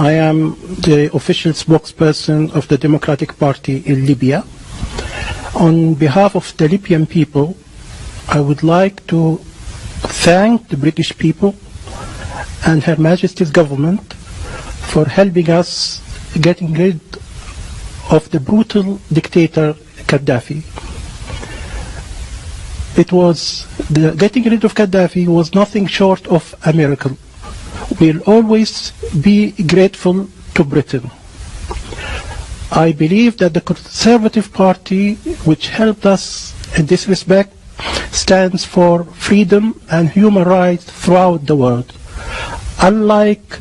I am the official spokesperson of the Democratic Party in Libya. On behalf of the Libyan people, I would like to thank the British people and Her Majesty's government for helping us getting rid of the brutal dictator Gaddafi. Getting rid of Gaddafi was nothing short of a miracle. We'll always be grateful to Britain. I believe that the Conservative Party, which helped us in this respect, stands for freedom and human rights throughout the world. Unlike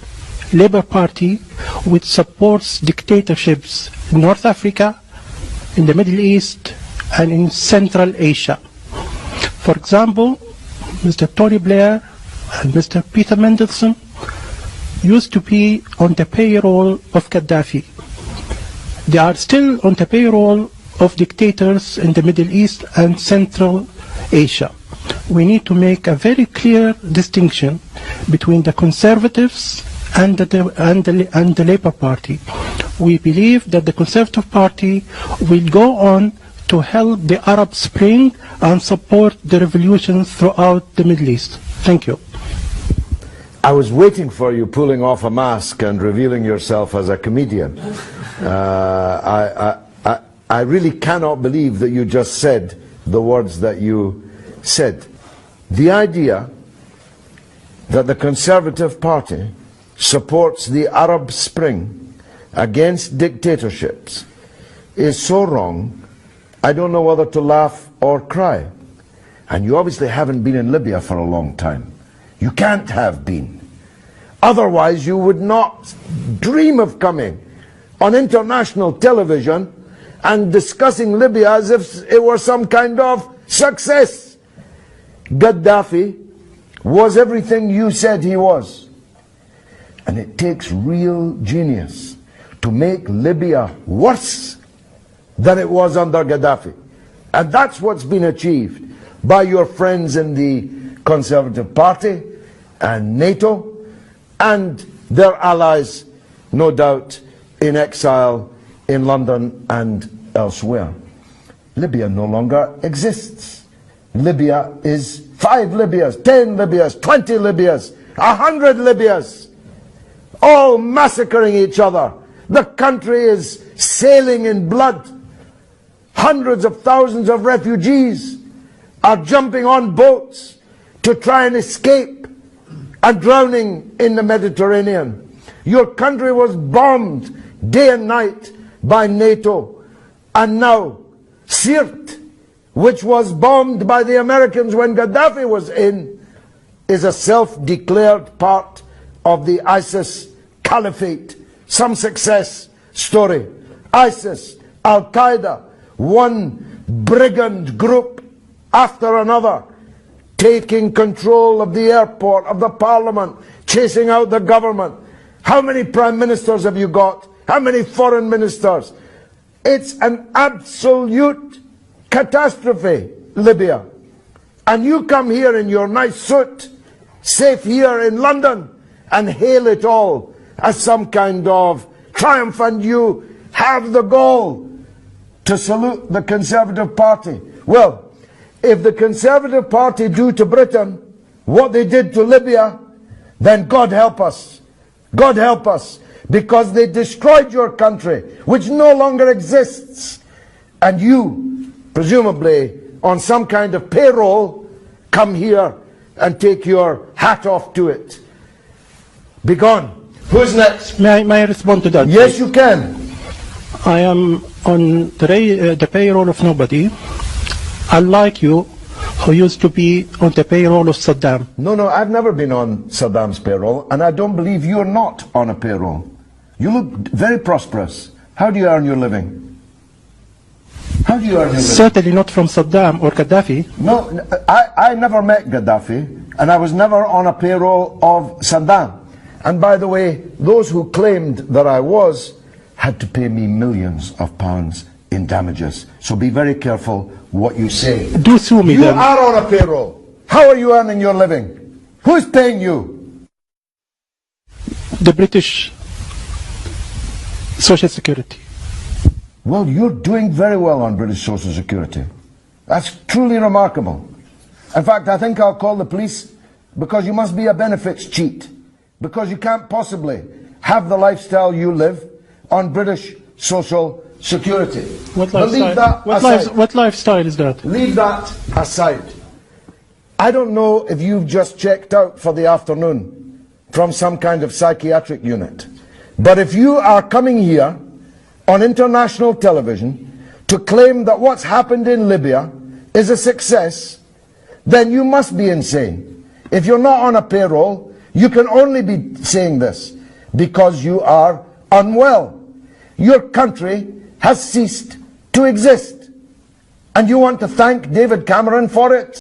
Labour Party, which supports dictatorships in North Africa, in the Middle East, and in Central Asia. For example, Mr. Tony Blair and Mr. Peter Mandelson used to be on the payroll of Gaddafi. They are still on the payroll of dictators in the Middle East and Central Asia. We need to make a very clear distinction between the Conservatives and the Labour Party. We believe that the Conservative Party will go on to help the Arab Spring and support the revolutions throughout the Middle East. Thank you. I was waiting for you pulling off a mask and revealing yourself as a comedian. I really cannot believe that you just said the words that you said. The idea that the Conservative Party supports the Arab Spring against dictatorships is so wrong, I don't know whether to laugh or cry. And you obviously haven't been in Libya for a long time. You can't have been. Otherwise you would not dream of coming on international television and discussing Libya as if it were some kind of success. Gaddafi was everything you said he was. And it takes real genius to make Libya worse than it was under Gaddafi. And that's what's been achieved by your friends in the Conservative Party and NATO and their allies, no doubt, in exile in London and elsewhere. Libya no longer exists. Libya is 5 Libyas, 10 Libyas, 20 Libyas, 100 Libyas, all massacring each other. The country is sailing in blood. Hundreds of thousands of refugees are jumping on boats to try and escape and drowning in the Mediterranean. Your country was bombed day and night by NATO. And now Sirte, which was bombed by the Americans when Gaddafi was in, is a self-declared part of the ISIS caliphate. Some success story. ISIS, Al-Qaeda, one brigand group after another, taking control of the airport, of the parliament, chasing out the government. How many prime ministers have you got? How many foreign ministers? It's an absolute catastrophe, Libya. And you come here in your nice suit, safe here in London, and hail it all as some kind of triumph, and you have the gall to salute the Conservative Party. Well, if the Conservative Party do to Britain what they did to Libya, then God help us. God help us. Because they destroyed your country, which no longer exists. And you, presumably on some kind of payroll, come here and take your hat off to it. Be gone. Who's next? May I respond to that? Yes, you can. I am on the payroll of nobody, unlike you, who used to be on the payroll of Saddam. No, I've never been on Saddam's payroll, and I don't believe you're not on a payroll. You look very prosperous. How do you earn your living? How do you earn your living? Certainly not from Saddam or Gaddafi. No, I never met Gaddafi, and I was never on a payroll of Saddam. And by the way, those who claimed that I was had to pay me millions of pounds in damages. So be very careful what you say. Do sue me then. You are on a payroll. How are you earning your living? Who's paying you? The British Social Security. Well, you're doing very well on British Social Security. That's truly remarkable. In fact, I think I'll call the police, because you must be a benefits cheat, because you can't possibly have the lifestyle you live on British Social Security. What lifestyle is that? Leave that aside. I don't know if you've just checked out for the afternoon from some kind of psychiatric unit, but if you are coming here on international television to claim that what's happened in Libya is a success, then you must be insane. If you're not on a payroll, you can only be saying this because you are unwell. Your country has ceased to exist, and you want to thank David Cameron for it?